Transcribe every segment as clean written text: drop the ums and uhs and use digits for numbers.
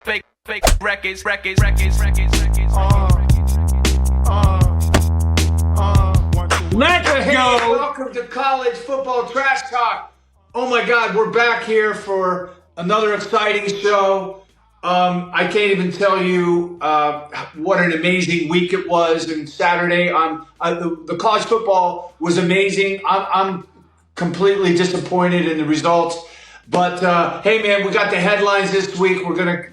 fake records. Let's go. Welcome to College Football Trash Talk. Oh my God, we're back here for another exciting show. I can't even tell you what an amazing week it was. And Saturday, the college football was amazing. I'm completely disappointed in the results. But hey, man, we got the headlines this week. We're gonna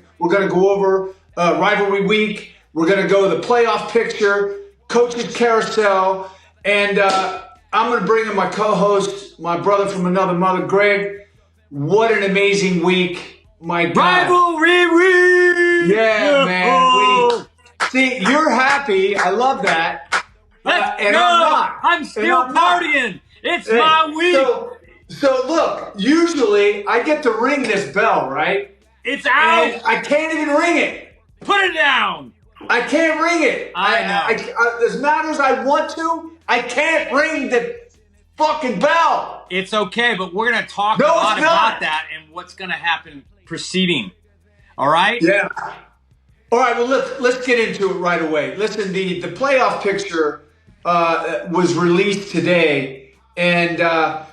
go over rivalry week. We're gonna go the playoff picture, coaches carousel, and I'm gonna bring in my co-host, my brother from another mother, Greg. What an amazing week, my God! Rivalry week. Yeah, man. See, you're happy. I love that. Let's and go. I'm not. I'm still partying. It's my week. So look, usually I get to ring this bell, right? It's out. And I can't even ring it. Put it down. I can't ring it. I know. As mad as I want to, I can't ring the fucking bell. It's okay, but we're going to talk a lot about that and what's going to happen proceeding. All right? Yeah. All right, well, let's get into it right away. Listen, the playoff picture was released today. And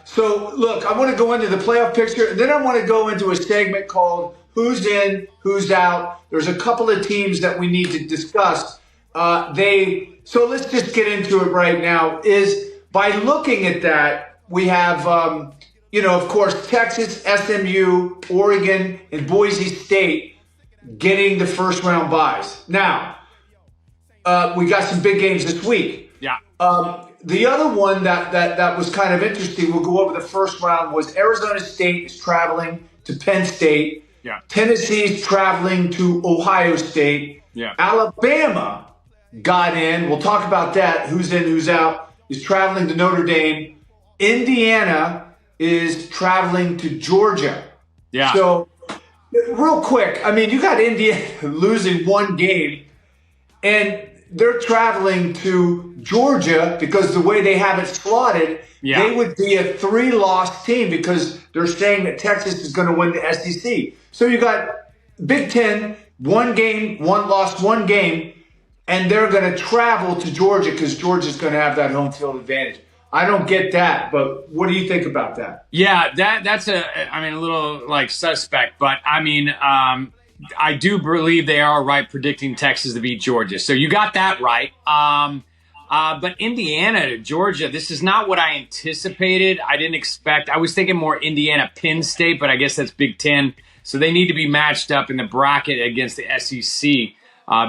so, look, I want to go into the playoff picture, and then I want to go into a segment called Who's In, Who's Out. There's a couple of teams that we need to discuss. So let's just get into it right now. Is by looking at that, we have, of course, Texas, SMU, Oregon, and Boise State getting the first-round byes. Now, we got some big games this week. Yeah. The other one that was kind of interesting, we'll go over the first round, was Arizona State is traveling to Penn State. Yeah. Tennessee's traveling to Ohio State. Yeah. Alabama got in. We'll talk about that. Who's in, who's out. Is traveling to Notre Dame. Indiana is traveling to Georgia. Yeah. So, real quick, I mean, you got Indiana losing one game, and they're traveling to Georgia because the way they have it slotted, they would be a 3-loss team because they're saying that Texas is going to win the SEC. So you got Big Ten, one loss, one game, and they're going to travel to Georgia because Georgia's going to have that home field advantage. I don't get that, but what do you think about that? Yeah, that's a little like suspect, but I mean, I do believe they are right predicting Texas to beat Georgia. So you got that right. But Indiana to Georgia, this is not what I anticipated. I didn't expect. I was thinking more Indiana Penn State, but I guess that's Big Ten. So they need to be matched up in the bracket against the SEC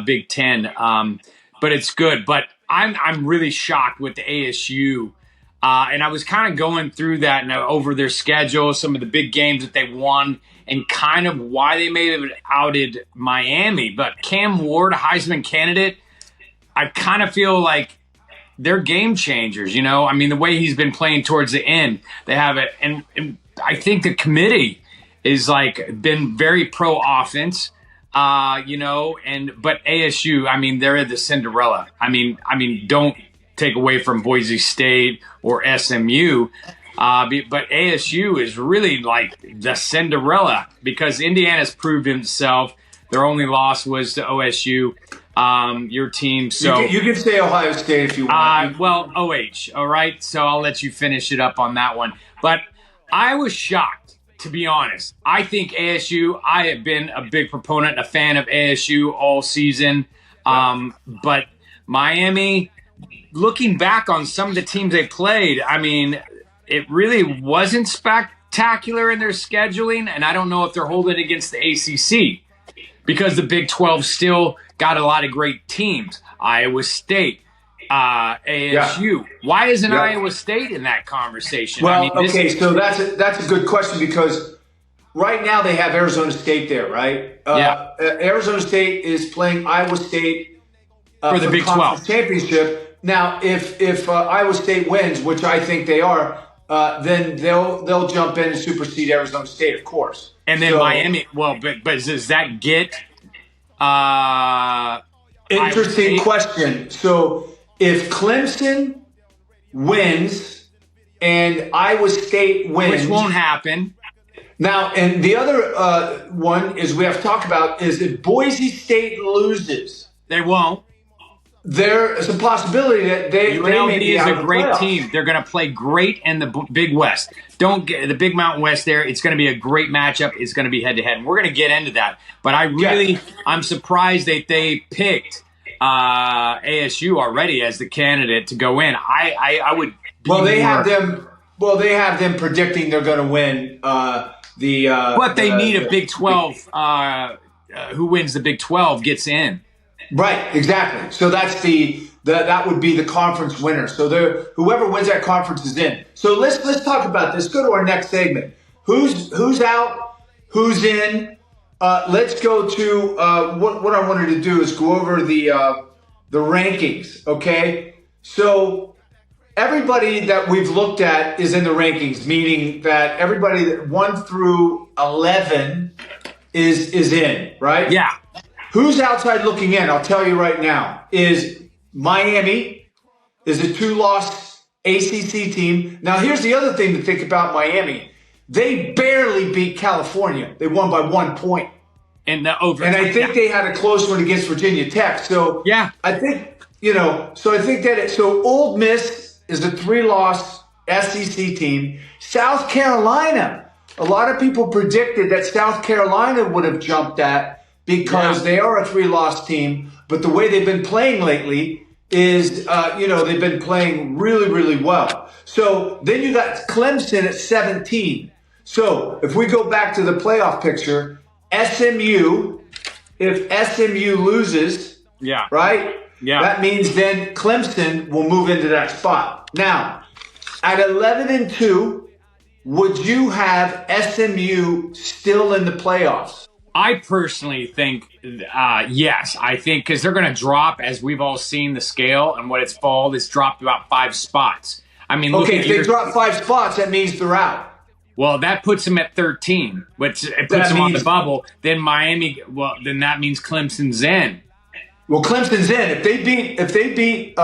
Big Ten. But it's good. But I'm really shocked with the ASU. And I was kind of going through that and over their schedule, some of the big games that they won, and kind of why they may have outed Miami. But Cam Ward, a Heisman candidate, I kind of feel like they're game changers, I mean, the way he's been playing towards the end, they have it. And I think the committee is been very pro offense, but ASU, I mean, they're the Cinderella. I mean, don't take away from Boise State or SMU. But ASU is really like the Cinderella because Indiana's proved himself. Their only loss was to OSU, your team. So you can say Ohio State if you want. OH. All right. So I'll let you finish it up on that one. But I was shocked, to be honest. I think ASU, I have been a big proponent, a fan of ASU all season. But Miami, looking back on some of the teams they played, I mean, it really wasn't spectacular in their scheduling, and I don't know if they're holding it against the ACC because the Big 12 still got a lot of great teams. Iowa State, ASU. Yeah. Why isn't Iowa State in that conversation? Well, so that's a good question because right now they have Arizona State there, right? Arizona State is playing Iowa State for the Big 12 championship. Now, if Iowa State wins, which I think they are, then they'll jump in and supersede Arizona State, of course. And then Miami. Well, but does that get? Interesting question. So if Clemson wins and Iowa State wins, which won't happen, Now, and the other one is we have to talk about is if Boise State loses, They won't. there is a possibility that they may UNLV be is out a of the great playoffs. team. They're going to play great in the Big West. Don't get the Big Mountain West there. It's going to be a great matchup. It's going to be head to head. And we're going to get into that. But I'm surprised that they picked ASU already as the candidate to go in. I would. Well, they have them. Well, they have them predicting they're going to win the. But they need a Big 12. Who wins the Big 12 gets in. Right, exactly. So that's that would be the conference winner. So whoever wins that conference is in. So let's talk about this. Go to our next segment. Who's out? Who's in? Let's go to what I wanted to do is go over the rankings. Okay, so everybody that we've looked at is in the rankings, meaning that everybody that 1 through 11 is in. Right? Yeah. Who's outside looking in? I'll tell you right now. Is Miami is a 2-loss ACC team. Now, here's the other thing to think about Miami. They barely beat California. They won by 1 point. And I think they had a close one against Virginia Tech. So yeah, I think, so I think that so Ole Miss is a 3-loss SEC team. South Carolina, a lot of people predicted that South Carolina would have jumped that because they are a 3-loss team. But the way they've been playing lately is, they've been playing really, really well. So then you got Clemson at 17. So if we go back to the playoff picture, SMU, if SMU loses, right? Yeah. That means then Clemson will move into that spot. Now, at 11-2, would you have SMU still in the playoffs? I personally think, yes. I think because they're going to drop, as we've all seen the scale and what it's fallen, it's dropped about 5 spots. I mean, okay, if they drop 5 spots, that means they're out. Well, that puts them at 13, which it puts them on the bubble. Then Miami, then that means Clemson's in. Well, Clemson's in. If they beat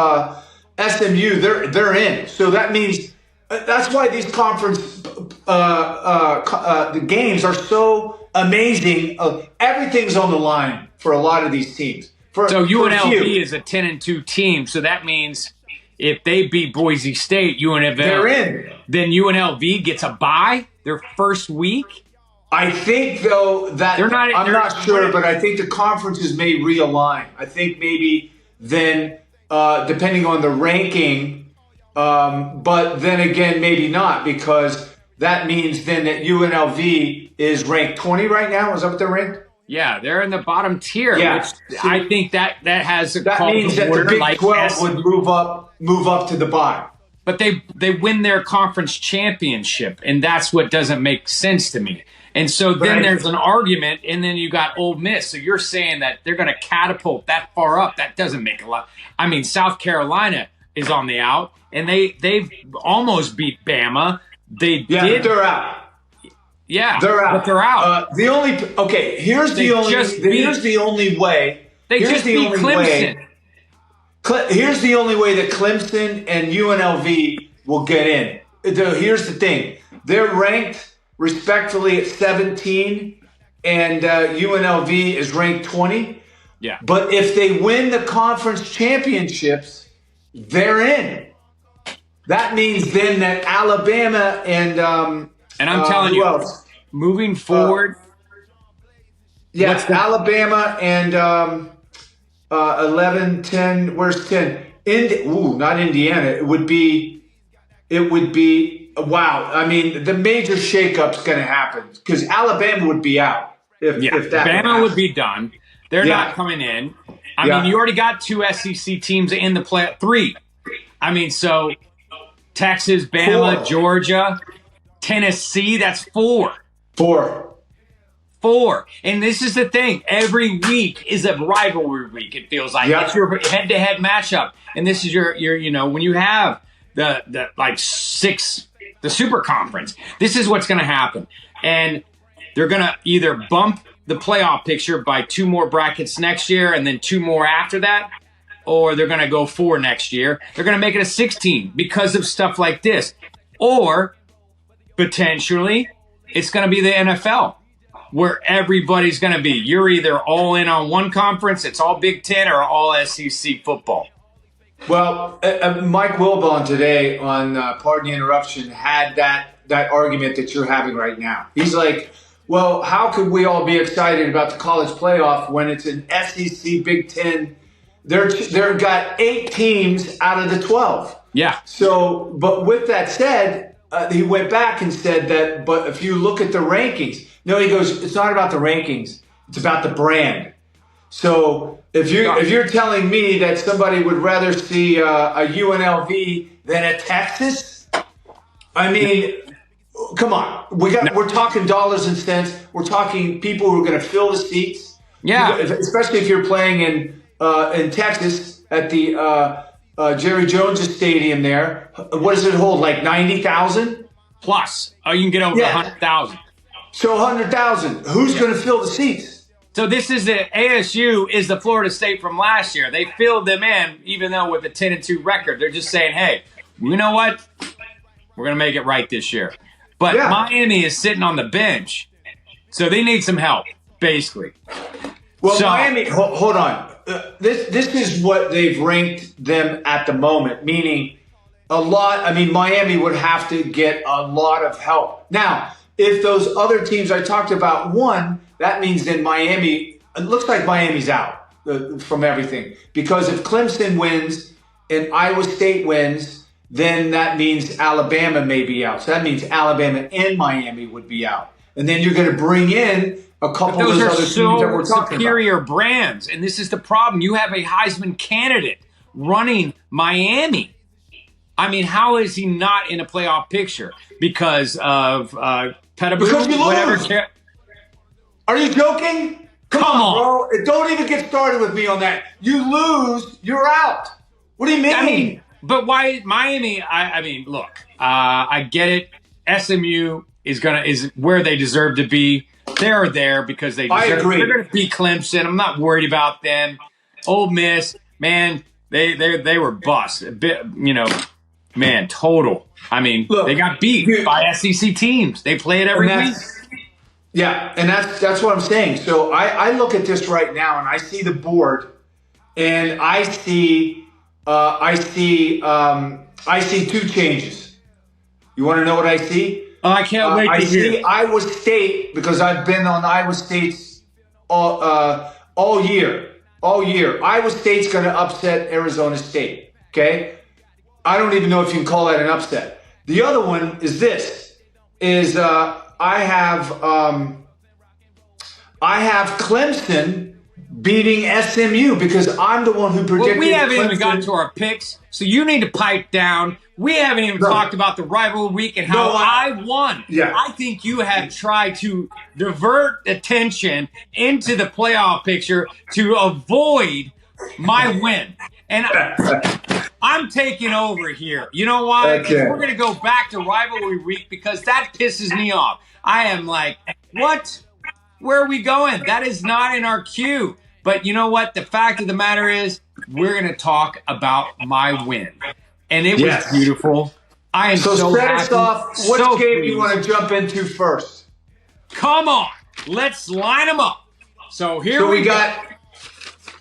SMU, they're in. So that means that's why these conference the games are so amazing. Everything's on the line for a lot of these teams. So UNLV is a 10-2 team. So that means if they beat Boise State, they're in. Then UNLV gets a bye their first week. I think though that I'm not sure, but I think the conferences may realign. I think maybe then depending on the ranking, but then again maybe not, because that means then that UNLV is ranked 20 right now. Is that what they're ranked? Yeah, they're in the bottom tier. Yeah. Which I think that has a that means that the Big 12 would move up to the bottom. But they win their conference championship, and that's what doesn't make sense to me. And so then there's an argument, and then you got Ole Miss. So you're saying that they're going to catapult that far up. That doesn't make a lot. I mean, South Carolina is on the out, and they've almost beat Bama. They're out. Yeah, they're out. But they're out. Here's the only way. They just beat Clemson. Here's the only way that Clemson and UNLV will get in. Here's the thing. They're ranked respectfully at 17, and UNLV is ranked 20. Yeah. But if they win the conference championships, they're in. That means then that Alabama and I'm telling you, else? Moving forward. Alabama and 11, 10. Where's 10? Not Indiana. It would be. Wow. I mean, the major shakeup's going to happen because Alabama would be out if that. Bama would be done. They're not coming in. I mean, you already got 2 SEC teams in the play. 3. I mean, so Texas, Bama, 4. Georgia, Tennessee. That's 4. 4. And this is the thing. Every week is a rivalry week, it feels like. It's your head-to-head matchup. And this is your when you have the super conference, this is what's going to happen. And they're going to either bump the playoff picture by 2 more brackets next year and then 2 more after that, or they're going to go 4 next year. They're going to make it a 16 because of stuff like this. Or potentially it's going to be the NFL where everybody's going to be. You're either all in on one conference, it's all Big Ten, or all SEC football. Well, Mike Wilbon today on Pardon the Interruption had that argument that you're having right now. He's like, well, how could we all be excited about the college playoff when it's an SEC Big Ten? They've got 8 teams out of the 12. Yeah. So, but with that said, he went back and said that, but if you look at the rankings, no, he goes, it's not about the rankings. It's about the brand. So if you're telling me that somebody would rather see a UNLV than a Texas, I mean, come on. We're talking dollars and cents. We're talking people who are going to fill the seats. Yeah. Especially if you're playing in Texas at the Jerry Jones Stadium there. What does it hold? Like 90,000 plus. Oh, you can get over 100,000. So 100,000. Who's going to fill the seats? So this is the ASU is the Florida State from last year. They filled them in, even though with a 10-2 record. They're just saying, hey, you know what? We're going to make it right this year. But Miami is sitting on the bench, so they need some help, basically. Well, Miami, hold on. This is what they've ranked them at the moment, meaning Miami would have to get a lot of help. Now, if those other teams I talked about won, that means then Miami, it looks like Miami's out from everything. Because if Clemson wins and Iowa State wins, then that means Alabama may be out. So that means Alabama and Miami would be out. And then you're going to bring in a couple of those other teams that we're talking superior about. brands. And this is the problem. You have a Heisman candidate running Miami. I mean, how is he not in a playoff picture? Because of Pettiboo? Because you lose. Are you joking? Come on, bro. Don't even get started with me on that. You lose, you're out. What do you mean? I mean, but why Miami? Look, I get it. SMU is where they deserve to be. They're there because they deserve. I agree. They're going to beat Clemson. I'm not worried about them. Ole Miss, man, they were bust. A bit, man, total. I mean, look, they got beat by SEC teams. They play it every week. Yeah, and that's what I'm saying. So I look at this right now, and I see the board, and I see 2 changes. You want to know what I see? Oh, I can't wait to hear. I see Iowa State, because I've been on Iowa State's all year. All year. Iowa State's going to upset Arizona State. Okay? I don't even know if you can call that an upset. The other one is this. I have Clemson beating SMU because I'm the one who predicted. Well, we haven't Clemson. even gotten to our picks, so you need to pipe down. We haven't even talked about the rivalry week and how I won. Yeah. I think you have tried to divert attention into the playoff picture to avoid my win. And I'm taking over here. You know why? Okay. We're going to go back to rivalry week because that pisses me off. I am like, what? Where are we going? That is not in our queue. But you know what? The fact of the matter is, we're going to talk about my win. And it was beautiful. I am so set happy. Us off. Which game do you want to jump into first? Come on. Let's line them up. So here we go.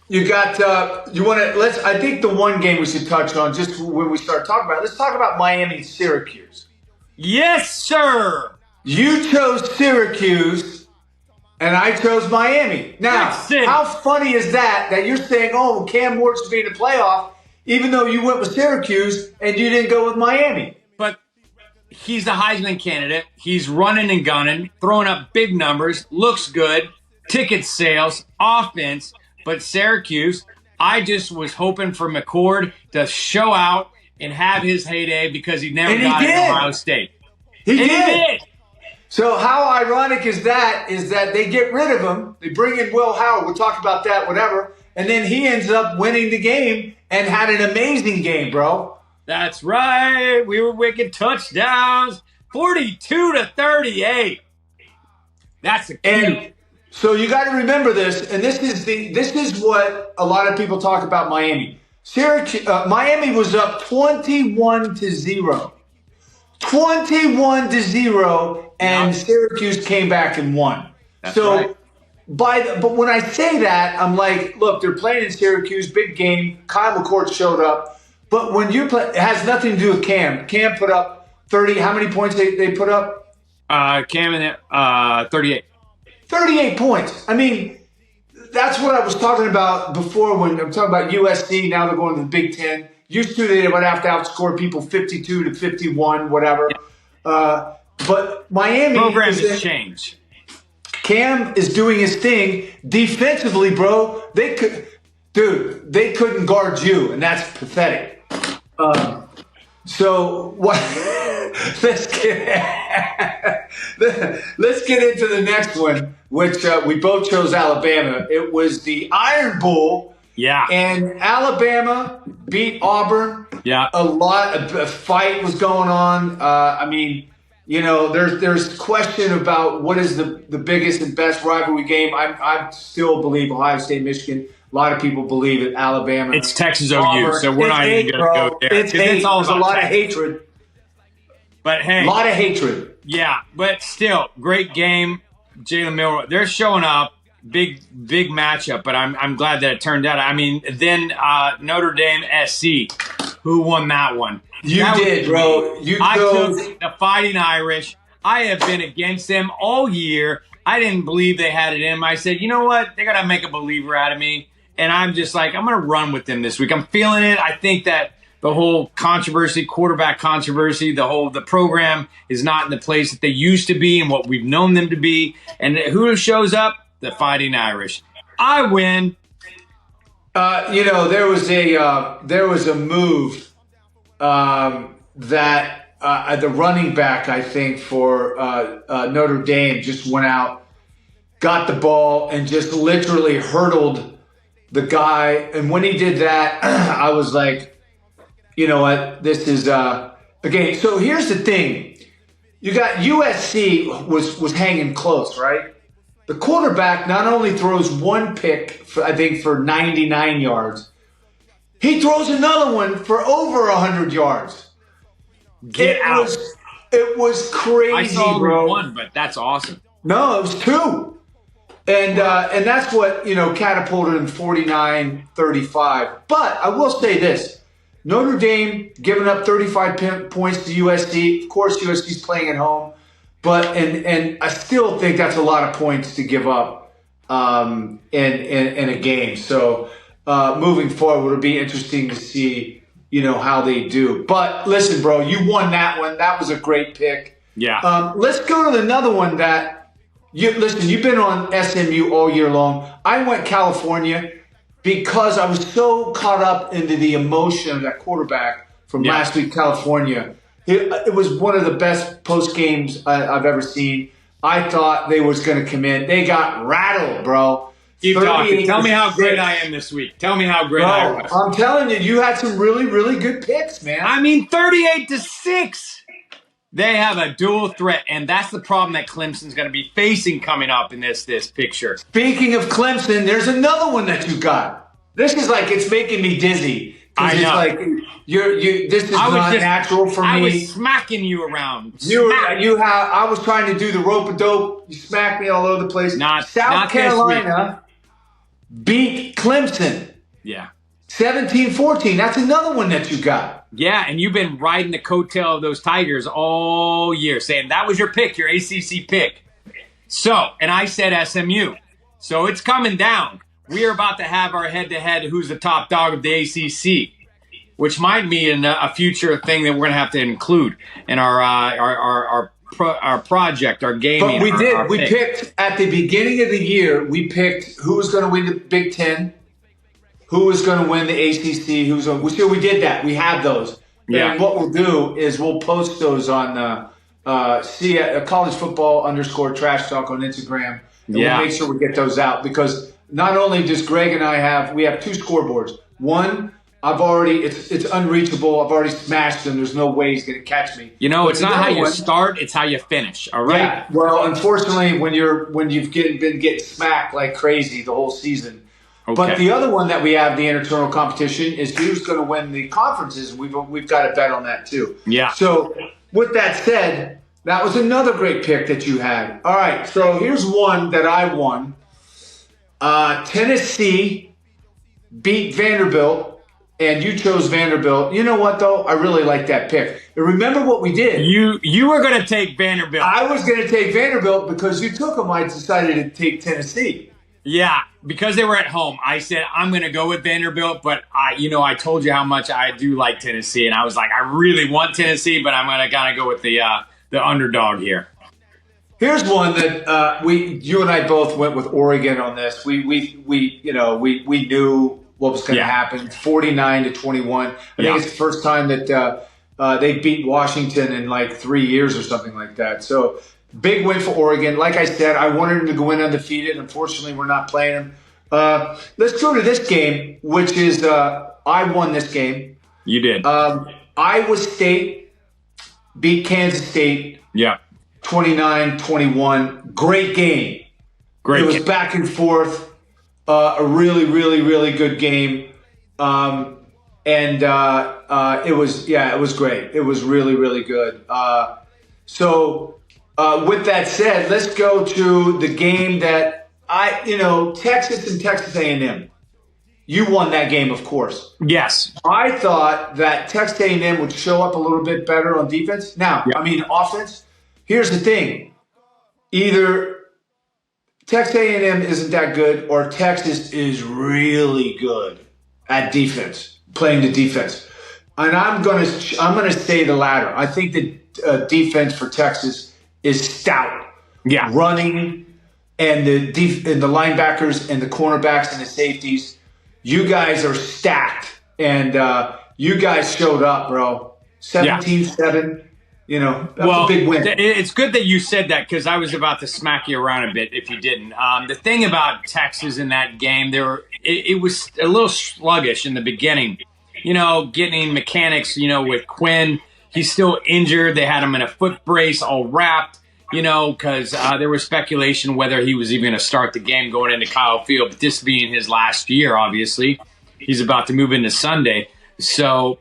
You want to, I think the one game we should touch on just when we start talking about it, let's talk about Miami Syracuse. Yes, sir. You chose Syracuse and I chose Miami. Now, how funny is that you're saying, oh, Cam Ward's to be in the playoff, even though you went with Syracuse and you didn't go with Miami? But he's the Heisman candidate. He's running and gunning, throwing up big numbers, looks good, ticket sales, offense. But Syracuse, I just was hoping for McCord to show out and have his heyday because he never got into Ohio State. He did. So how ironic is that they get rid of him, they bring in Will Howard, we'll talk about that, whatever, and then he ends up winning the game and had an amazing game, bro. That's right. We were wicked touchdowns, 42-38. That's a cue. So you got to remember this, and this is what a lot of people talk about Miami. Miami was up 21-0. 21-0, and Syracuse came back and won. That's right. But when I say that, I'm like, look, they're playing in Syracuse, big game. Kyle McCourt showed up. But when you play, it has nothing to do with Cam. Cam put up 30. How many points they put up? Cam and 38. 38 points. I mean, that's what I was talking about before when I'm talking about USC. Now they're going to the Big Ten. Used to, they would have to outscore people 52-51, whatever. But Miami program has changed. Cam is doing his thing defensively, bro. They couldn't guard you, and that's pathetic. So what? let's get into the next one, which we both chose Alabama. It was the Iron Bowl. Yeah. And Alabama beat Auburn. Yeah. A fight was going on. I mean, you know, there's question about what is the biggest and best rivalry game. I still believe Ohio State, Michigan. A lot of people believe it. Alabama. It's Texas OU, Auburn. so we're not even going to go there. It's all about a lot of hatred. But hey, a lot of hatred. Yeah, but still, great game. Jalen Milroe, they're showing up. Big matchup, but I'm glad that it turned out. I mean, then Notre Dame SC, who won that one? You did, bro. I took the Fighting Irish. I have been against them all year. I didn't believe they had it in them. I said, you know what? They got to make a believer out of me. And I'm just like, I'm going to run with them this week. I'm feeling it. I think that the whole controversy, quarterback controversy, the program is not in the place that they used to be and what we've known them to be. And who shows up? The Fighting Irish. I win. You know, there was a move that the running back, I think, for Notre Dame just went out, got the ball, and just literally hurdled the guy. And when he did that, I was like, you know what? This is okay. So here's the thing: you got USC was hanging close, right? The quarterback not only throws one pick, I think, for 99 yards, he throws another one for over 100 yards. Get out! It was crazy, I saw bro. One, but that's awesome. No, it was two. And that's what, you know, catapulted him 49-35. But I will say this. Notre Dame giving up 35 points to USC. Of course, USC's playing at home. But and I still think that's a lot of points to give up in a game. So moving forward, it'll be interesting to see, you know, how they do. But listen, bro, you won that one. That was a great pick. Yeah. Let's go to another one that you've been on SMU all year long. I went California because I was so caught up into the emotion of that quarterback from last week, California. It was one of the best post games I've ever seen. I thought they was going to come in. They got rattled, bro. Keep talking. Tell me how great I am this week. Tell me how great I was. I'm telling you, you had some really, really good picks, man. I mean, 38-6. They have a dual threat, and that's the problem that Clemson's going to be facing coming up in this picture. Speaking of Clemson, there's another one that you got. This is like, it's making me dizzy. I know. It's like, this is not natural for me. I was smacking you around. I was trying to do the rope-a-dope. You smacked me all over the place. South Carolina beat Clemson. Yeah. 17-14. That's another one that you got. Yeah, and you've been riding the coattail of those Tigers all year, saying that was your pick, your ACC pick. So, and I said SMU. So it's coming down. We are about to have our head-to-head who's the top dog of the ACC, which might be a future thing that we're going to have to include in our project, our gaming. But we did. We picked at the beginning of the year. We picked who was going to win the Big Ten, who was going to win the ACC. We did that. We have those. Yeah. And what we'll do is we'll post those on college football _trash talk on Instagram. And we'll make sure we get those out because not only does Greg and I we have two scoreboards. One, it's unreachable. I've already smashed him. There's no way he's going to catch me. You know, it's not how you start, it's how you finish. All right. Yeah. Well, unfortunately, when you've been getting smacked like crazy the whole season. Okay. But the other one that we have, the internal competition, is who's going to win the conferences. We've got to bet on that too. Yeah. So with that said, that was another great pick that you had. All right, so here's one that I won. Tennessee beat Vanderbilt, and you chose Vanderbilt. You know what, though? I really like that pick. And remember what we did. You were going to take Vanderbilt. I was going to take Vanderbilt because you took them. I decided to take Tennessee. Yeah, because they were at home. I said, I'm going to go with Vanderbilt, but I told you how much I do like Tennessee, and I was like, I really want Tennessee, but I'm going to kind of go with the underdog here. Here's one that you and I both went with Oregon on this. We knew what was going to happen. 49-21. I think it's the first time that they beat Washington in like 3 years or something like that. So big win for Oregon. Like I said, I wanted them to go in undefeated. Unfortunately, we're not playing them. Let's go to this game, which is I won this game. You did. Iowa State beat Kansas State. Yeah. 29-21. Great game. Great. It was back and forth. A really, really, really good game. It was great. It was really, really good. With that said, let's go to the game that Texas and Texas A&M. You won that game, of course. Yes. I thought that Texas A&M would show up a little bit better on defense. Now, offense. Here's the thing. Either Texas A&M isn't that good or Texas is really good at defense, playing the defense. And I'm going to say the latter. I think the defense for Texas is stout. Yeah. Running and the linebackers and the cornerbacks and the safeties. You guys are stacked. And you guys showed up, bro. 17-7. That's a big win. It's good that you said that because I was about to smack you around a bit if you didn't. The thing about Texas in that game, it was a little sluggish in the beginning. Getting mechanics, with Quinn. He's still injured. They had him in a foot brace all wrapped, because there was speculation whether he was even going to start the game going into Kyle Field. But this being his last year, obviously, he's about to move into Sunday. So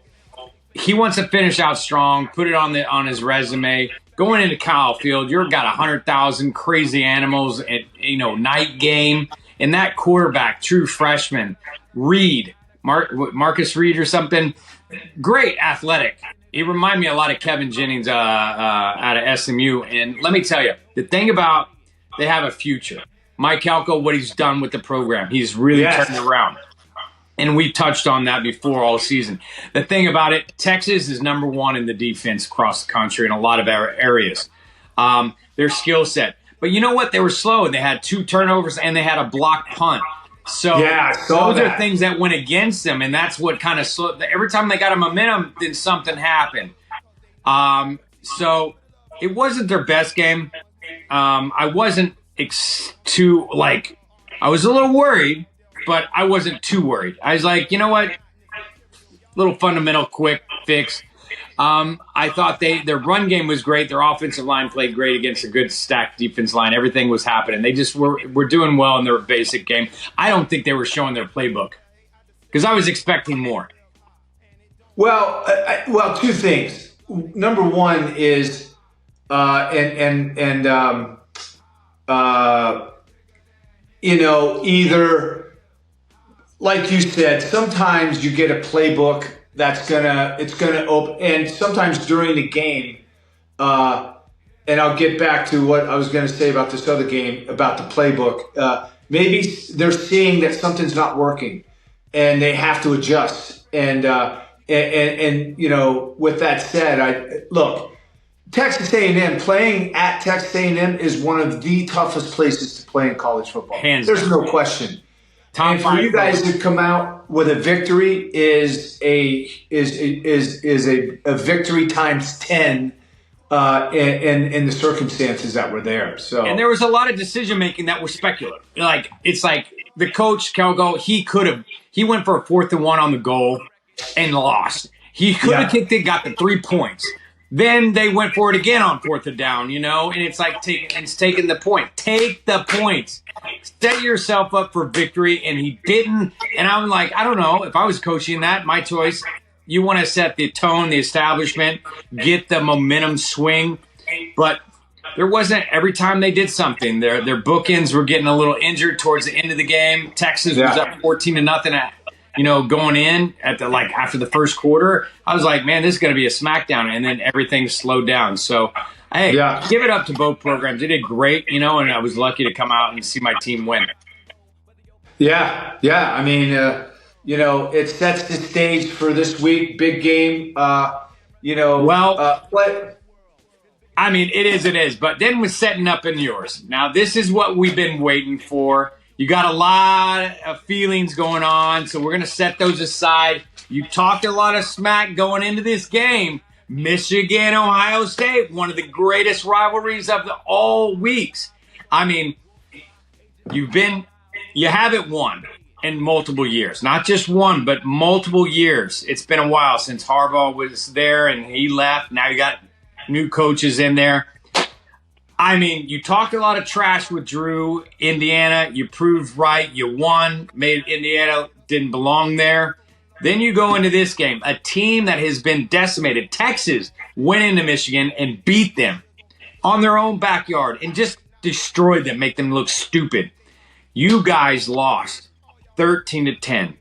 he wants to finish out strong, put it on his resume. Going into Kyle Field, you've got 100,000 crazy animals at night game, and that quarterback, true freshman, Reed, Marcus Reed or something, great athletic. He reminded me a lot of Kevin Jennings out of SMU. And let me tell you, the thing about they have a future. Mike Elko, what he's done with the program, he's really turned it around. And we've touched on that before all season. The thing about it, Texas is number one in the defense across the country in a lot of areas. Their skill set. But you know what? They were slow. They had 2 turnovers and they had a blocked punt. So those are things that went against them, and that's what kind of slowed. Every time they got a momentum, then something happened. So it wasn't their best game. I wasn't I was a little worried, but I wasn't too worried. I was like, you know what? Little fundamental quick fix. I thought their run game was great. Their offensive line played great against a good stacked defense line. Everything was happening. They just were doing well in their basic game. I don't think they were showing their playbook because I was expecting more. Well, 2 things. Number one is, either like you said, sometimes you get a playbook it's gonna open, and sometimes during the game, and I'll get back to what I was going to say about this other game about the playbook. Maybe they're seeing that something's not working, and they have to adjust. And with that said, look, Texas A&M, playing at Texas A&M is one of the toughest places to play in college football. There's no question. And for you guys to come out with a victory is a victory times 10 in the circumstances that were there. So, and there was a lot of decision making that was speculative. It's like the coach Kelgo, he went for a 4th and 1 on the goal and lost. He could have kicked it, got the 3 points. Then they went for it again on 4th down, and it's like taking the point. Take the points. Set yourself up for victory, and he didn't. And I'm like, I don't know. If I was coaching that, my choice, You want to set the tone, the establishment, get the momentum swing. But there wasn't, every time they did something, their bookends were getting a little injured towards the end of the game. Texas was up 14-0 going in after the first quarter. I was like, man, this is going to be a smackdown. And then everything slowed down. So, hey, give it up to both programs. They did great, and I was lucky to come out and see my team win. Yeah. I mean, it sets the stage for this week. Big game. I mean, it is. But then we're setting up in yours. Now, this is what we've been waiting for. You got a lot of feelings going on, so we're going to set those aside. You talked a lot of smack going into this game. Michigan, Ohio State, one of the greatest rivalries of all weeks. I mean, you haven't won in multiple years. Not just one, but multiple years. It's been a while since Harbaugh was there and he left. Now you got new coaches in there. I mean, you talked a lot of trash with Drew, Indiana. You proved right. You won. Made Indiana didn't belong there. Then you go into this game, a team that has been decimated. Texas went into Michigan and beat them on their own backyard and just destroyed them, make them look stupid. You guys lost 13-10.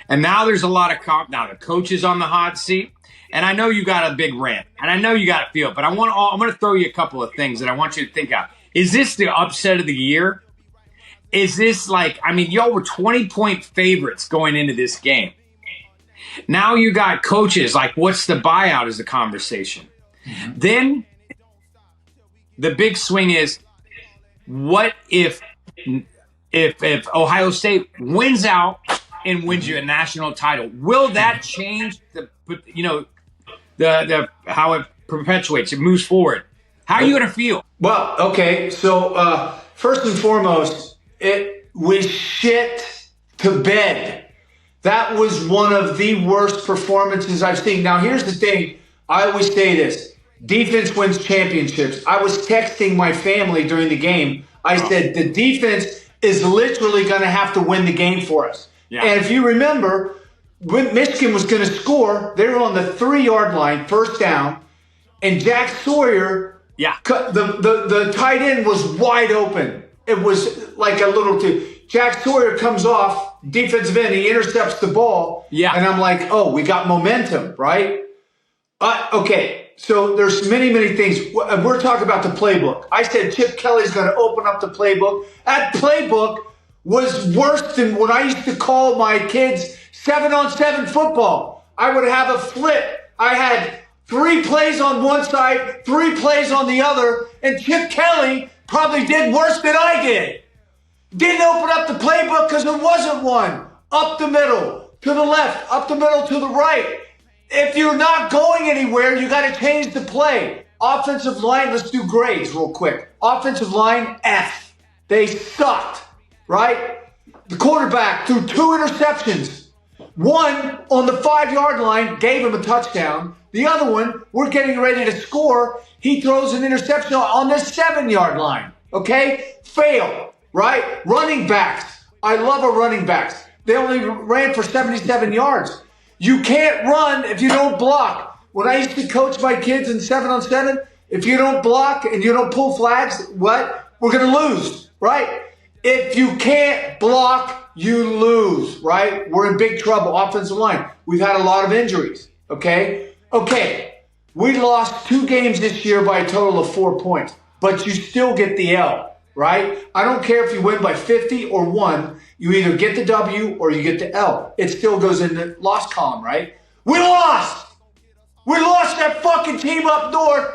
And now there's a lot of now the coach is on the hot seat. And I know you got a big rant, and I know you got to feel it, but I'm going to throw you a couple of things that I want you to think of. Is this the upset of the year? Is this y'all were 20-point favorites going into this game. Now you got coaches, what's the buyout is the conversation. Mm-hmm. Then the big swing is, what if Ohio State wins out and wins you a national title? Will that change the how it perpetuates, it moves forward? How are you going to feel? Well, okay, so first and foremost, it was shit to bed. That was one of the worst performances I've seen. Now, here's the thing. I always say this. Defense wins championships. I was texting my family during the game. I said, the defense is literally going to have to win the game for us. Yeah. And if you remember, when Michigan was going to score, they were on the 3-yard line, first down, and Jack Sawyer, the tight end was wide open. It was like a little too. Jack Sawyer comes off, defensive end, he intercepts the ball, and I'm like, oh, we got momentum, right? Okay, so there's many, many things. We're talking about the playbook. I said Chip Kelly's going to open up the playbook. That playbook was worse than when I used to call my kids 7-on-7 football. I would have a flip. I had 3 plays on one side, 3 plays on the other, and Chip Kelly probably did worse than I did. Didn't open up the playbook because there wasn't one. Up the middle, to the left, up the middle, to the right. If you're not going anywhere, you got to change the play. Offensive line, let's do grades real quick. Offensive line, F. They sucked, right? The quarterback threw 2 interceptions. One on the 5-yard line, gave him a touchdown. The other one, we're getting ready to score. He throws an interception on the 7-yard line. Okay? Fail, right? Running backs. I love our running backs. They only ran for 77 yards. You can't run if you don't block. When I used to coach my kids in 7-on-7, if you don't block and you don't pull flags, what? We're going to lose, right? If you can't block, you lose, right? We're in big trouble. Offensive line. We've had a lot of injuries, okay? Okay, we lost 2 games this year by a total of 4 points, but you still get the L, right? I don't care if you win by 50 or 1. You either get the W or you get the L. It still goes in the loss column, right? We lost! We lost that fucking team up north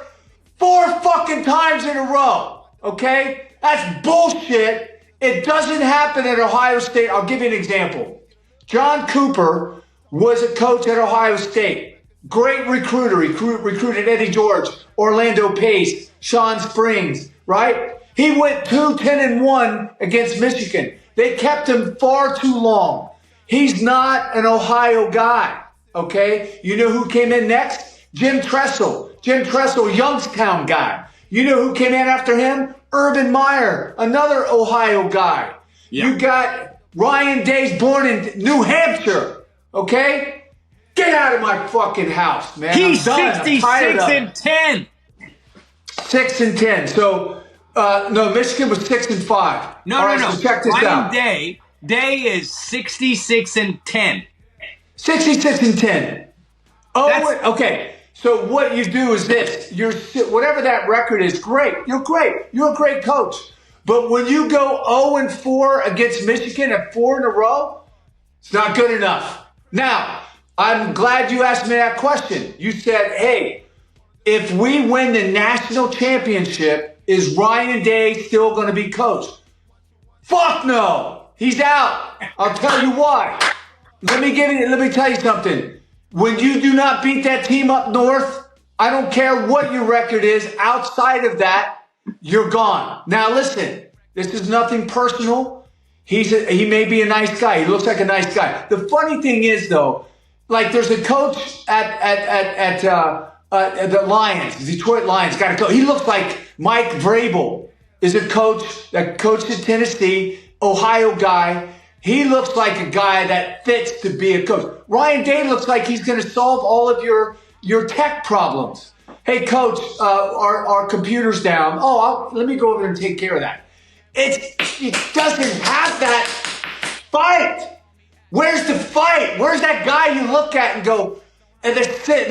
4 fucking times in a row, okay? That's bullshit. It doesn't happen at Ohio State. I'll give you an example. John Cooper was a coach at Ohio State. Great recruiter. He recruited Eddie George, Orlando Pace, Sean Springs, right? He went 2-10-1 against Michigan. They kept him far too long. He's not an Ohio guy, okay? You know who came in next? Jim Tressel. Jim Tressel, Youngstown guy. You know who came in after him? Urban Meyer, another Ohio guy. Yeah. You got Ryan Days, born in New Hampshire, okay? Get out of my fucking house, man. He's I'm done. 66-10. 6-10. So, no, Michigan was 6-5. No, All right, no. So check this out. Day is 66-10. 66-10. Oh, okay. So what you do is this: whatever that record is, great. You're great. You're a great coach. But when you go 0-4 against Michigan at 4 in a row, it's not good enough. Now, I'm glad you asked me that question. You said, "Hey, if we win the national championship, is Ryan Day still going to be coach?" Fuck no. He's out. I'll tell you why. Let me tell you something. When you do not beat that team up north, I don't care what your record is. Outside of that, you're gone. Now listen, this is nothing personal. He may be a nice guy. He looks like a nice guy. The funny thing is, though, like there's a coach at the Lions, the Detroit Lions. Got a coach. He looks like Mike Vrabel is a coach that coached at Tennessee, Ohio guy. He looks like a guy that fits to be a coach. Ryan Day looks like he's going to solve all of your tech problems. Hey, coach, our computer's down. Oh, let me go over and take care of that. It doesn't have that fight. Where's the fight? Where's that guy you look at and go, and the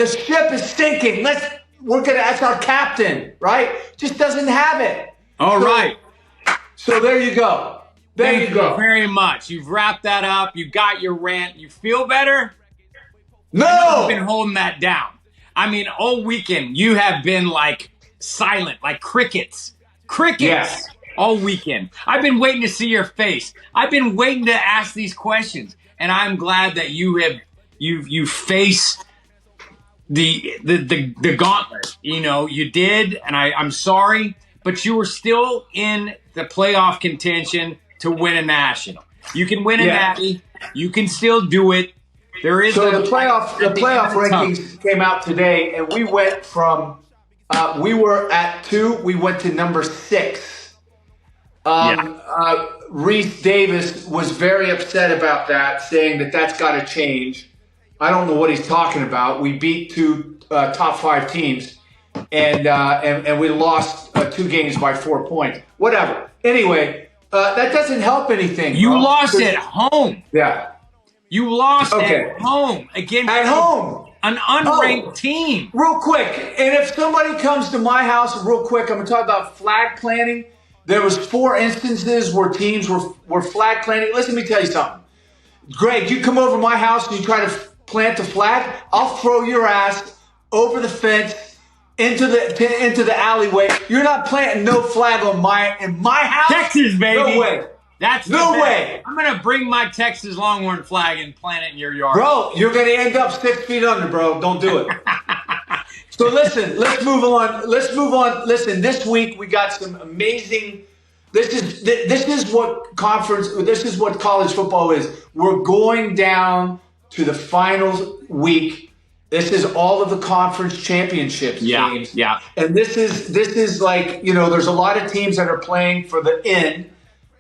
ship is sinking. That's our captain, right? Just doesn't have it. All right. So there you go. Thank you very much. You've wrapped that up. You got your rant. You feel better? No! You've been holding that down. I mean, all weekend, you have been like silent, like crickets. Crickets. Yes. All weekend. I've been waiting to see your face. I've been waiting to ask these questions. And I'm glad that you face the gauntlet. You know, you did, and I'm sorry, but you were still in the playoff contention to win a national. You can win a natty. You can still do it. There is the playoff rankings came out today, and we went from we were at 2, we went to number 6. Reese Davis was very upset about that, saying that's got to change. I don't know what he's talking about. We beat 2 top 5 teams, and we lost 2 games by 4 points. Whatever. Anyway. That doesn't help anything. You lost at home. Yeah. You lost at home against an unranked team. Real quick, and if somebody comes to my house, real quick, I'm going to talk about flag planting. There was 4 instances where teams were flag planting. Listen, let me tell you something. Greg, you come over to my house and you try to plant a flag, I'll throw your ass over the fence into the alleyway. You're not planting no flag in my house. Texas, baby. No way. That's no way. I'm gonna bring my Texas Longhorn flag and plant it in your yard, bro. You're gonna end up 6 feet under, bro. Don't do it. So listen, let's move on. Listen, this week we got some amazing. This is what college football is. We're going down to the finals week. This is all of the conference championships games. Yeah. And this is like, there's a lot of teams that are playing for the in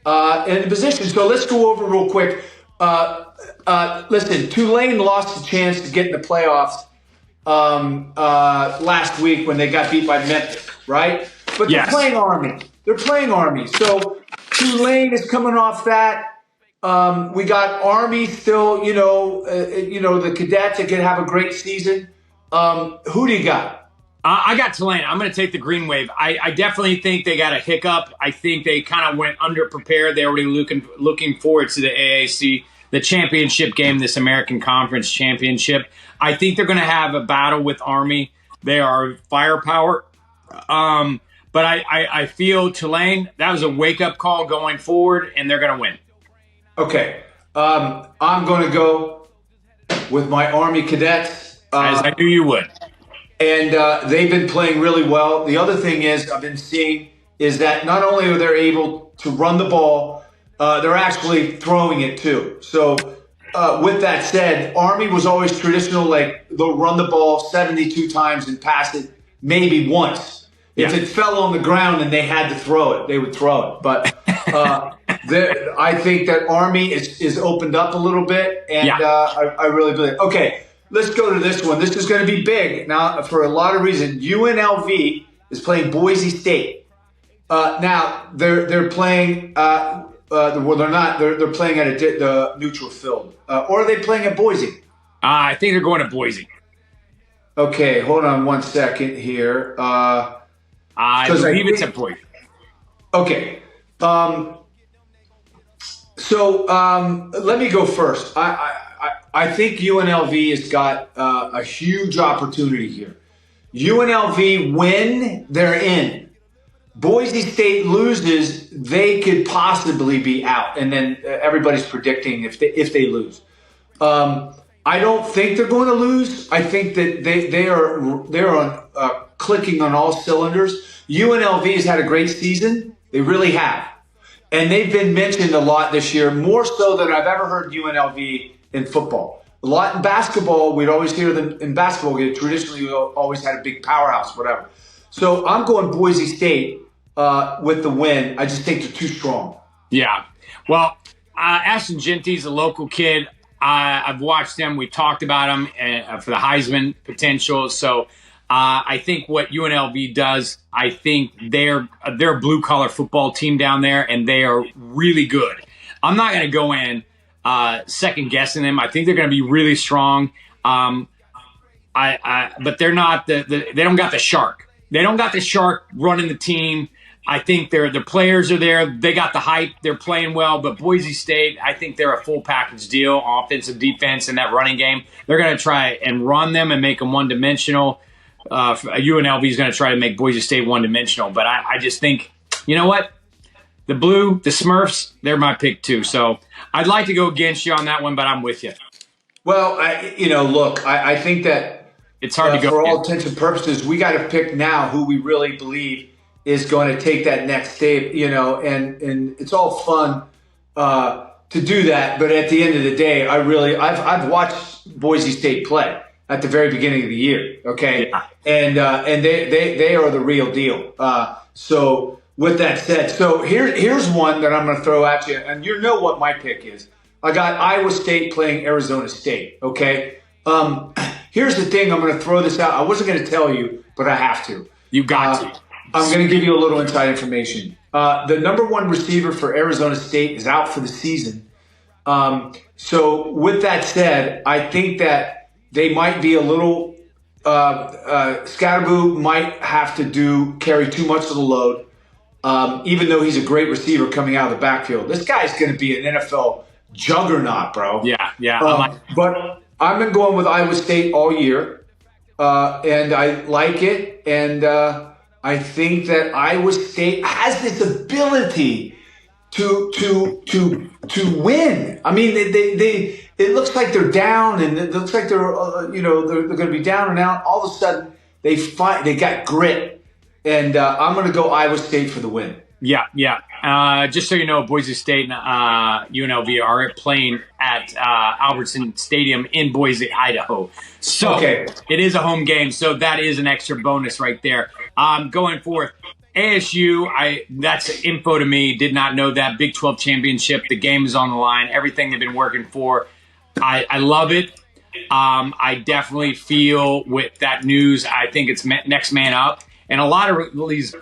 position. So let's go over real quick. Listen, Tulane lost a chance to get in the playoffs last week when they got beat by Memphis, right? But they're playing Army. So Tulane is coming off that. We got Army still, the cadets that can have a great season. Who do you got? I got Tulane. I'm going to take the Green Wave. I definitely think they got a hiccup. I think they kind of went underprepared. They're already looking forward to the AAC, the championship game, this American Conference Championship. I think they're going to have a battle with Army. They are firepower. But I feel Tulane, that was a wake-up call going forward, and they're going to win. Okay. I'm going to go with my Army cadets. As I knew you would. And they've been playing really well. The other thing I've been seeing is that not only are they able to run the ball, they're actually throwing it too. So with that said, Army was always traditional, like they'll run the ball 72 times and pass it maybe once. If it fell on the ground and they had to throw it, they would throw it. But I think that Army is opened up a little bit, and I really believe. Okay, let's go to this one. This is going to be big now for a lot of reasons. UNLV is playing Boise State. Now they're playing. Well, they're not. They're playing at the neutral field, or are they playing at Boise? I think they're going to Boise. Okay, hold on one second here. I believe it's at Boise. Okay. So let me go first. I think UNLV has got a huge opportunity here. UNLV win, they're in. Boise State loses, they could possibly be out, and then everybody's predicting if they lose. I don't think they're going to lose. I think that they're on clicking on all cylinders. UNLV has had a great season. They really have. And they've been mentioned a lot this year, more so than I've ever heard UNLV in football. A lot in basketball, we'd always hear them in basketball. Traditionally, we always had a big powerhouse, whatever. So I'm going Boise State with the win. I just think they're too strong. Yeah. Well, Ashton Genty's a local kid. I've watched him. We talked about him for the Heisman potential. So I think what UNLV does, I think they're a blue-collar football team down there, and they are really good. I'm not going to go in second-guessing them. I think they're going to be really strong. But they're not they don't got the shark. They don't got the shark running the team. I think the players are there. They got the hype. They're playing well. But Boise State, I think they're a full package deal, offensive, defense, and that running game. They're going to try and run them and make them one-dimensional. UNLV is going to try to make Boise State one-dimensional. But I just think, you know what? The Blue, the Smurfs, they're my pick too. So I'd like to go against you on that one, but I'm with you. Well, look, I think that it's hard to go. For all intents and purposes, we got to pick now who we really believe is going to take that next step, and it's all fun to do that. But at the end of the day, I've watched Boise State play at the very beginning of the year. Okay. Yeah. And they are the real deal. So with that said, so here's one that I'm going to throw at you, and you know what my pick is. I got Iowa State playing Arizona State. Okay. Here's the thing. I'm going to throw this out. I wasn't going to tell you, but I have to. You got to. I'm going to give you a little inside information. The number one receiver for Arizona State is out for the season. So with that said, I think that they might be a little Scatterboo might have to carry too much of the load, even though he's a great receiver coming out of the backfield. This guy's going to be an NFL juggernaut, bro. Yeah. But I've been going with Iowa State all year, and I like it, and I think that Iowa State has this ability to win. I mean, they it looks like they're down, and it looks like they're going to be down and out. All of a sudden, they fight. They got grit, and I'm going to go Iowa State for the win. Yeah. Just so you know, Boise State and UNLV are playing at Albertson Stadium in Boise, Idaho. So It is a home game, so that is an extra bonus right there. Going forth, ASU, that's info to me. Did not know that. Big 12 championship. The game is on the line. Everything they've been working for. I love it. I definitely feel with that news, I think it's next man up. And a lot of these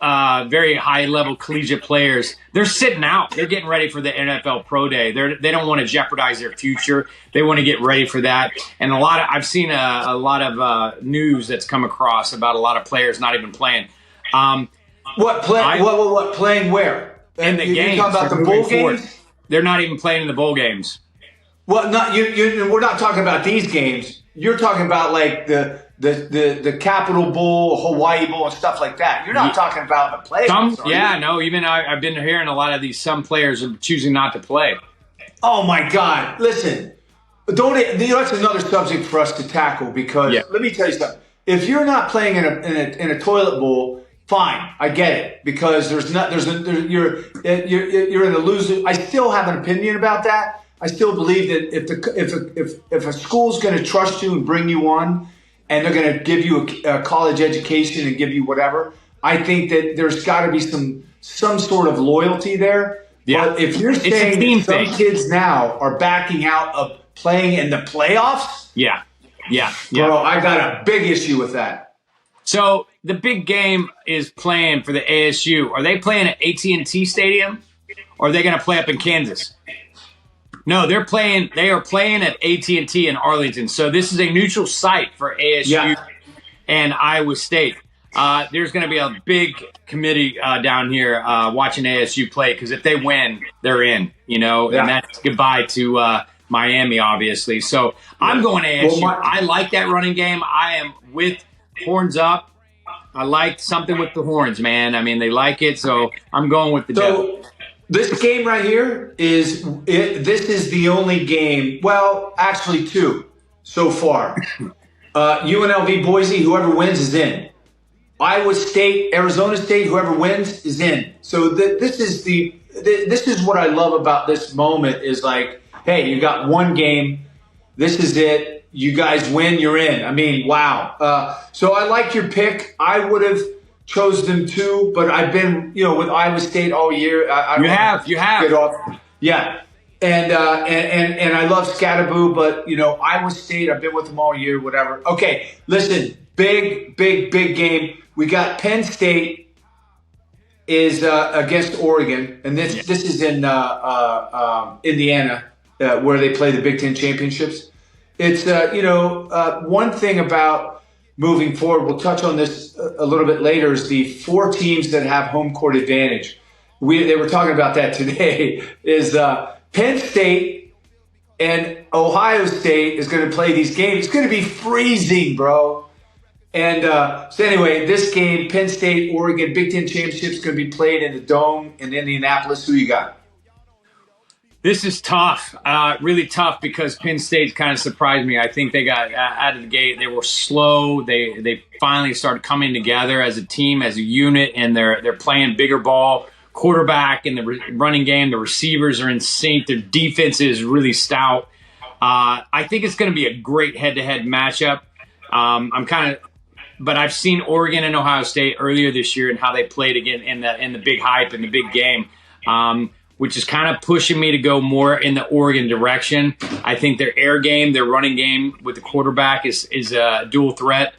very high-level collegiate players, they're sitting out. They're getting ready for the NFL Pro Day. They don't want to jeopardize their future. They want to get ready for that. And I've seen a lot of news that's come across about a lot of players not even playing. What playing where? In the games. You talking about the bowl games? They're not even playing in the bowl games. Well, we're not talking about these games. You're talking about like the Capital Bowl, Hawaii Bowl, and stuff like that. You're not talking about the playoffs. Even I've been hearing a lot of these. Some players are choosing not to play. Oh my God! Listen, that's another subject for us to tackle because let me tell you something. If you're not playing in a toilet bowl, fine, I get it because you're in a loser. I still have an opinion about that. I still believe that if a school's going to trust you and bring you on, and they're going to give you a college education and give you whatever, I think that there's got to be some sort of loyalty there. Yeah. But if you're saying that some kids now are backing out of playing in the playoffs, Yeah. Bro, I got a big issue with that. So the big game is playing for the ASU. Are they playing at AT&T Stadium, or are they going to play up in Kansas? No, they're playing. They are playing at AT&T in Arlington. So this is a neutral site for ASU and Iowa State. There's going to be a big committee down here watching ASU play, because if they win, they're in. And that's goodbye to Miami, obviously. So I'm going ASU. I like that running game. I am with horns up. I like something with the horns, man. I mean, they like it, so I'm going with the Devils. This game right here this is the only game, well, actually two so far. UNLV Boise, whoever wins is in. Iowa State, Arizona State, whoever wins is in. So this is what I love about this moment is like, hey, you got one game. This is it. You guys win, you're in. I mean, wow. So I like your pick. I would have chose them too, but I've been, with Iowa State all year. You have. Get off. Yeah. And I love Scatterboo, but, Iowa State, I've been with them all year, whatever. Okay, listen, big game. We got Penn State is against Oregon, and this is in Indiana, where they play the Big Ten championships. It's, one thing about moving forward, we'll touch on this a little bit later, is the 4 teams that have home court advantage. They were talking about that today, is Penn State and Ohio State is going to play these games. It's going to be freezing, bro. And so anyway, this game, Penn State, Oregon, Big Ten Championship, is going to be played in the Dome in Indianapolis. Who you got? This is tough, really tough, because Penn State's kind of surprised me. I think they got out of the gate. They were slow. They finally started coming together as a team, as a unit, and they're playing bigger ball. Quarterback and the running game, the receivers are in sync. Their defense is really stout. I think it's going to be a great head-to-head matchup. But I've seen Oregon and Ohio State earlier this year and how they played again in the big hype and the big game, which is kind of pushing me to go more in the Oregon direction. I think their air game, their running game with the quarterback is a dual threat.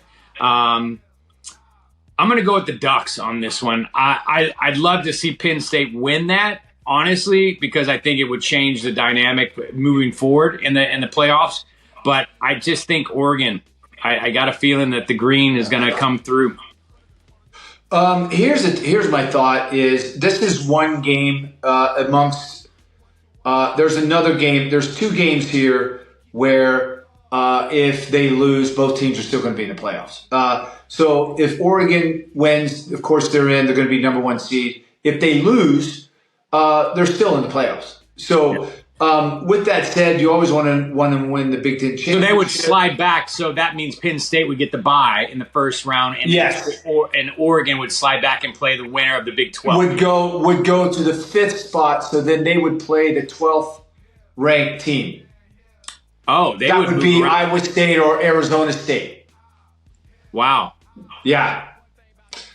I'm going to go with the Ducks on this one. I'd love to see Penn State win that, honestly, because I think it would change the dynamic moving forward in the playoffs. But I just think Oregon, I got a feeling that the green is going to come through. Here's my thought is this is one game amongst there's another game. There's 2 games here where if they lose, both teams are still going to be in the playoffs. So if Oregon wins, of course they're in. They're going to be number 1 seed. If they lose, they're still in the playoffs. So with that said, you always want to win the Big Ten championship. So they would slide back. So that means Penn State would get the bye in the first round, and and Oregon would slide back and play the winner of the Big 12. Would go to the 5th spot. So then they would play the 12th ranked team. Oh, that would be Iowa State or Arizona State. Wow. Yeah.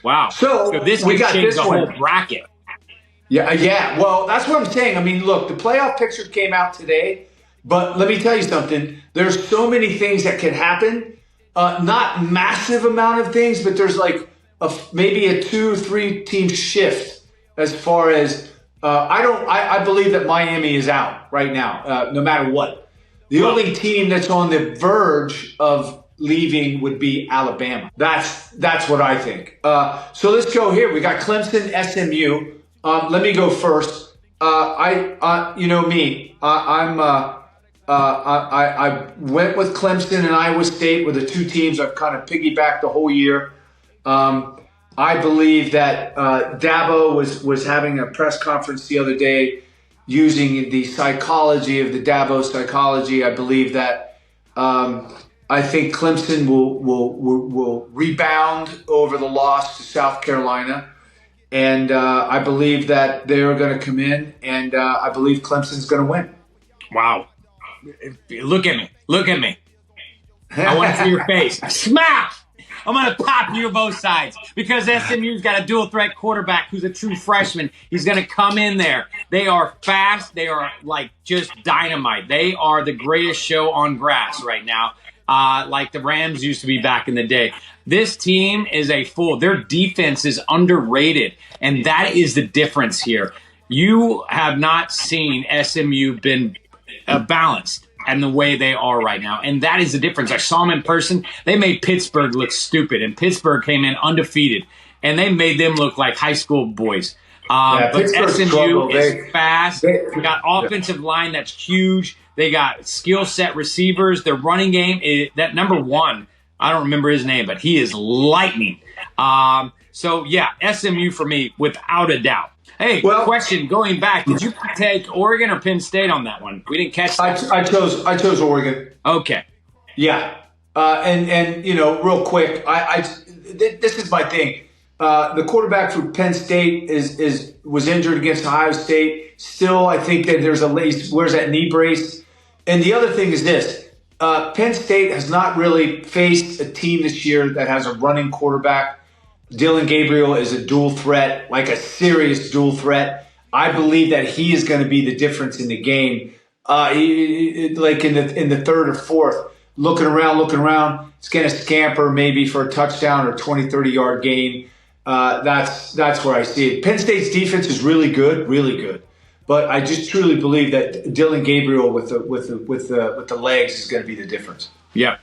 Wow. So this would change the whole bracket. Yeah. Well, that's what I'm saying. I mean, look, the playoff picture came out today, but let me tell you something. There's so many things that can happen. Not massive amount of things, but there's like maybe a 2 or 3 team shift as far as I believe that Miami is out right now, no matter what. The only team that's on the verge of leaving would be Alabama. That's what I think. So let's go here. We got Clemson, SMU. Let me go first. You know me. I went with Clemson and Iowa State were the 2 teams I've kind of piggybacked the whole year. I believe that Dabo was having a press conference the other day using the psychology of the Dabo psychology. I believe that I think Clemson will rebound over the loss to South Carolina. And I believe that they're going to come in, and I believe Clemson's going to win. Wow. Look at me. I want to see your face. Smash! I'm going to pop you both sides because SMU's got a dual threat quarterback who's a true freshman. He's going to come in there. They are fast. They are like just dynamite. They are the greatest show on grass right now. like the Rams used to be back in the day. This team is a fool. Their defense is underrated, and that is the difference here. You have not seen SMU been balanced and the way they are right now, and that is the difference. I saw them in person. They made Pittsburgh look stupid, and Pittsburgh came in undefeated, and they made them look like high school boys. But SMU is fast. They got offensive line that's huge. They got skill set receivers. Their running game, that number one, I don't remember his name, but he is lightning. So, yeah, SMU for me, without a doubt. Hey, question, going back, did you take Oregon or Penn State on that one? We didn't catch that. I chose Oregon. Okay. Yeah. And real quick, this is my thing. The quarterback for Penn State was injured against Ohio State. Still, I think that there's wears that knee brace. And the other thing is this. Penn State has not really faced a team this year that has a running quarterback. Dylan Gabriel is a dual threat, like a serious dual threat. I believe that he is going to be the difference in the game. Like in the third or fourth, looking around, it's going to scamper maybe for a touchdown or 20, 30-yard gain. That's where I see it. Penn State's defense is really good. But I just truly believe that Dylan Gabriel with the legs is going to be the difference. Yeah.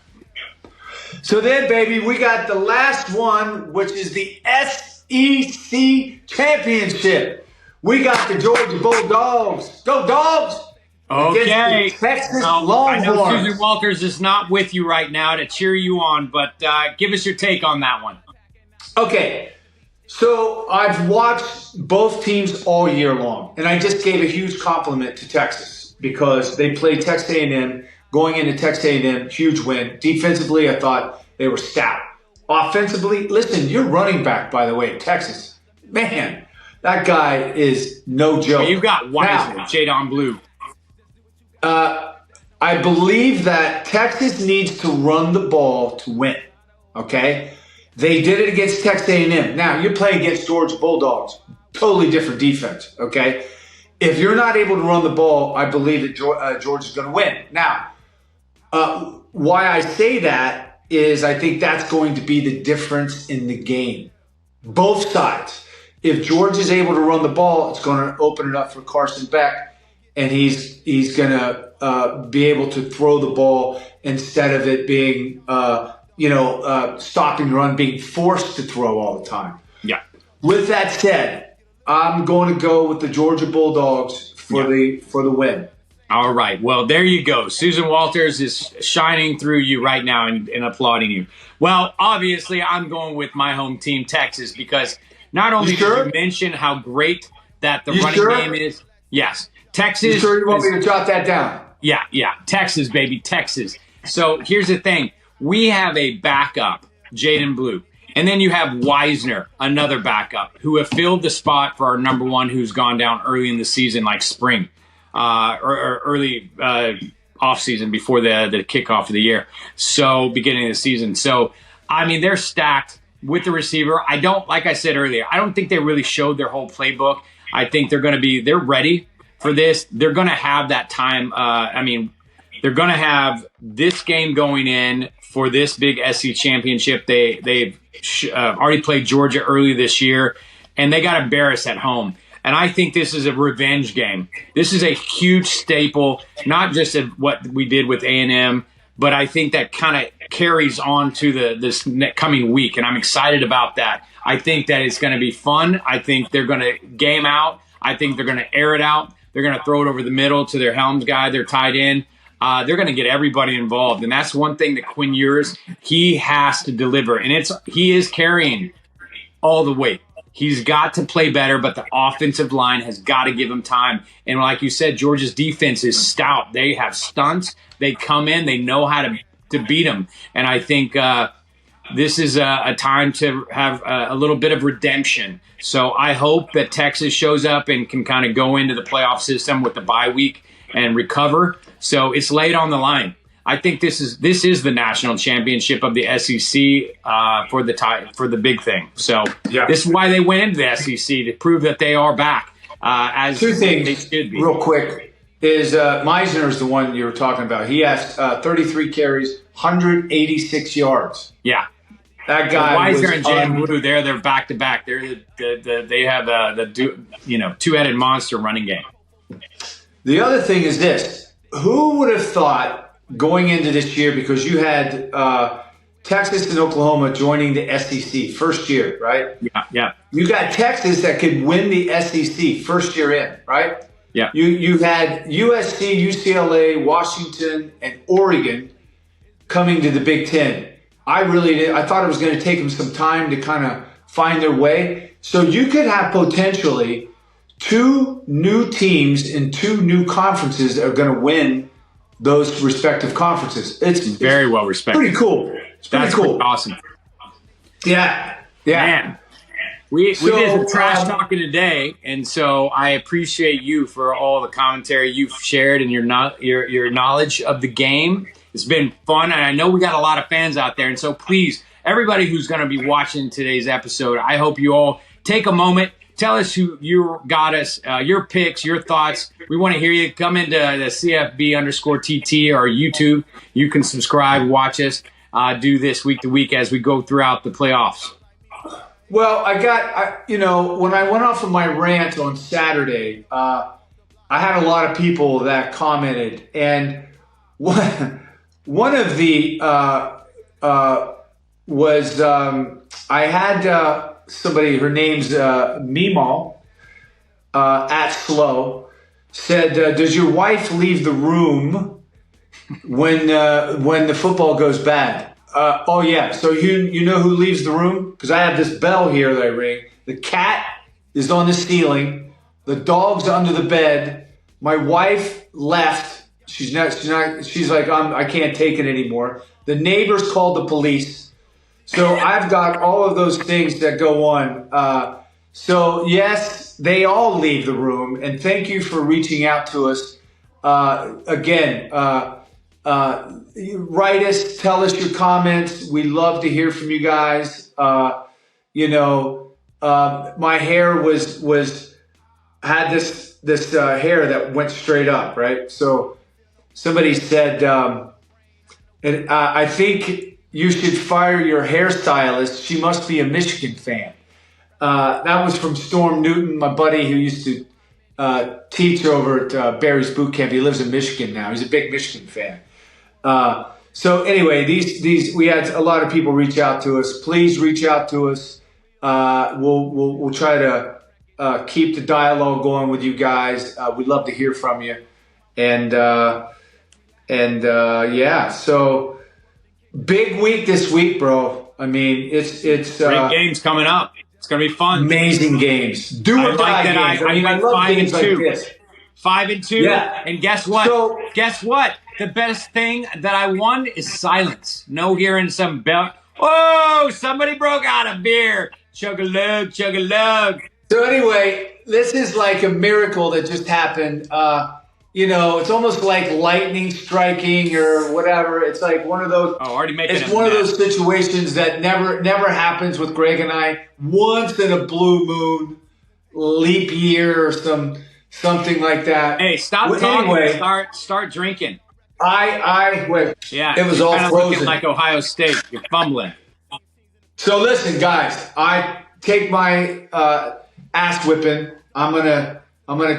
So then, baby, we got the last one, which is the SEC Championship. We got the Georgia Bulldogs. Go Dogs! Okay. Texas Longhorns. I know Susan Walters is not with you right now to cheer you on, but give us your take on that one. Okay. So I've watched both teams all year long, and I just gave a huge compliment to Texas because they played Texas A&M. Going into Texas A&M, huge win. Defensively, I thought they were stout. Offensively, listen, your running back, by the way, Texas, man, that guy is no joke. Well, you've got Wiseman, Jadon Blue. I believe that Texas needs to run the ball to win, okay? They did it against Texas A&M. Now, you're playing against Georgia Bulldogs. Totally different defense, okay? If you're not able to run the ball, I believe that Georgia's going to win. Now, why I say that is I think that's going to be the difference in the game. Both sides. If George is able to run the ball, it's going to open it up for Carson Beck, and he's going to be able to throw the ball instead of it being, stop and run, being forced to throw all the time. Yeah. With that said, I'm going to go with the Georgia Bulldogs for the win. All right. Well, there you go. Susan Walters is shining through you right now and applauding you. Well, obviously, I'm going with my home team, Texas, because not only did you mention how great that the running game is. Yes. Texas. You sure you want me to jot that down? Yeah. Texas, baby. Texas. So here's the thing. We have a backup, Jadon Blue. And then you have Wisner, another backup, who have filled the spot for our number one who's gone down early in the season, like spring. Or early off season before the kickoff of the year. So beginning of the season. So, I mean, they're stacked with the receiver. Like I said earlier, I don't think they really showed their whole playbook. I think they're ready for this. They're going to have that time. They're going to have this game going in for this big SEC championship. They've already played Georgia early this year, and they got embarrassed at home. And I think this is a revenge game. This is a huge staple, not just of what we did with A&M, but I think that kind of carries on to this coming week, and I'm excited about that. I think that it's going to be fun. I think they're going to game out. I think they're going to air it out. They're going to throw it over the middle to their Helms guy, their tight end. They're going to get everybody involved, and that's one thing that Quinn Ewers, he has to deliver, and he is carrying all the weight. He's got to play better, but the offensive line has got to give him time. And like you said, Georgia's defense is stout. They have stunts. They come in. They know how to beat them. And I think this is a time to have a little bit of redemption. So I hope that Texas shows up and can kind of go into the playoff system with the bye week and recover. So it's laid on the line. I think this is the national championship of the SEC for the big thing. So This is why they went into the SEC, to prove that they are back as two things they should be. Real quick. is Meisner is the one you were talking about. He has 33 carries, 186 yards. Yeah. That guy Weiser and Jalen Blue, they're back to back. They're they have the two-headed monster running game. The other thing is this: who would have thought going into this year, because you had Texas and Oklahoma joining the SEC first year, right? Yeah. You got Texas that could win the SEC first year in, right? Yeah. You had USC, UCLA, Washington, and Oregon coming to the Big Ten. I really did. I thought it was going to take them some time to kind of find their way. So you could have potentially 2 new teams in 2 new conferences that are going to win those respective conferences. It's very well respected. Pretty cool. It's pretty cool. Pretty awesome. Yeah. Man. We did some trash talking today, and so I appreciate you for all the commentary you've shared and your knowledge of the game. It's been fun, and I know we got a lot of fans out there. And so please, everybody who's going to be watching today's episode, I hope you all take a moment. Tell us who you got us, your picks, your thoughts. We want to hear you. Come into the CFB_TT or YouTube. You can subscribe, watch us, do this week to week as we go throughout the playoffs. Well, when I went off of my rant on Saturday, I had a lot of people that commented, and one of the was I had somebody, her name's Meemaw at Slow, said, "Does your wife leave the room when the football goes bad?" Oh yeah. So you know who leaves the room? Because I have this bell here that I ring. The cat is on the ceiling. The dog's under the bed. My wife left. She's like, I can't take it anymore. The neighbors called the police. So I've got all of those things that go on. So yes, they all leave the room. And thank you for reaching out to us. Again, write us, tell us your comments. We love to hear from you guys. My hair had this hair that went straight up, right? So somebody said, I think you should fire your hairstylist. She must be a Michigan fan. That was from Storm Newton, my buddy who used to teach over at Barry's Boot Camp. He lives in Michigan now. He's a big Michigan fan. So anyway, we had a lot of people reach out to us. Please reach out to us. We'll try to keep the dialogue going with you guys. We'd love to hear from you. And yeah, so big week this week, bro. I mean, it's great games coming up. It's gonna be fun. Amazing games. Do or die games. I love 5 and 2. Like this. 5 and 2. Yeah. And guess what? The best thing that I won is silence. No hearing some bell. Oh, somebody broke out a beer. Chug-a-lug, chug-a-lug. So anyway, this is like a miracle that just happened. It's almost like lightning striking or whatever. It's like one of those. Oh, already making. It's one of those situations that never happens with Greg and I. Once in a blue moon, leap year, or something like that. Hey, stop talking. Anyway, start drinking. Wait. Yeah, it was all frozen. Looking like Ohio State. You're fumbling. So listen, guys. I take my ass whipping. I'm gonna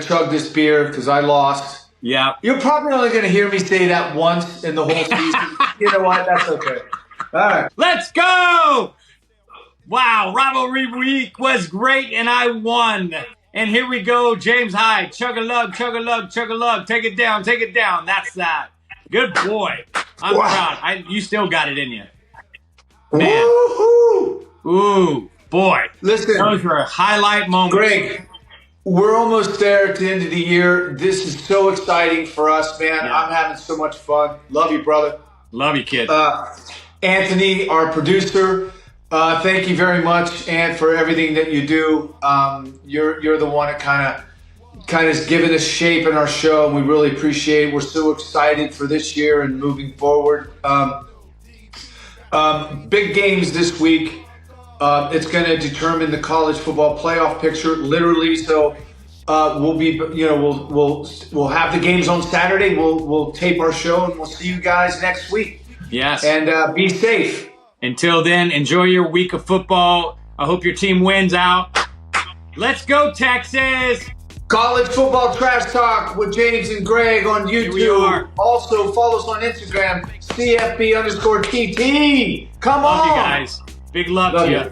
chug this beer because I lost. Yeah. You're probably only gonna hear me say that once in the whole season. You know what? That's okay. All right. Let's go! Wow, rivalry week was great, and I won. And here we go, James Hyde. Chug-a-lug, chug-a-lug, chug-a-lug. Take it down, take it down. That's that. Good boy. I'm proud. You still got it in you. Man. Woo-hoo! Ooh, boy. Listen. Those were highlight moments. Greg, we're almost there at the end of the year. This is so exciting for us, man. Yeah. I'm having so much fun. Love you, brother. Love you, kid. Anthony, our producer, thank you very much, Ant, for everything that you do. You're the one that kind of has given us shape in our show, and we really appreciate it. We're so excited for this year and moving forward. Big games this week. It's going to determine the college football playoff picture, literally. So we'll be, we'll have the games on Saturday. We'll tape our show, and we'll see you guys next week. Yes. And be safe. Until then, enjoy your week of football. I hope your team wins out. Let's go, Texas! College Football Trash Talk with James and Greg on YouTube. Here we are. Also, follow us on Instagram, CFB_TT. Come on. Love you guys. Big love to you.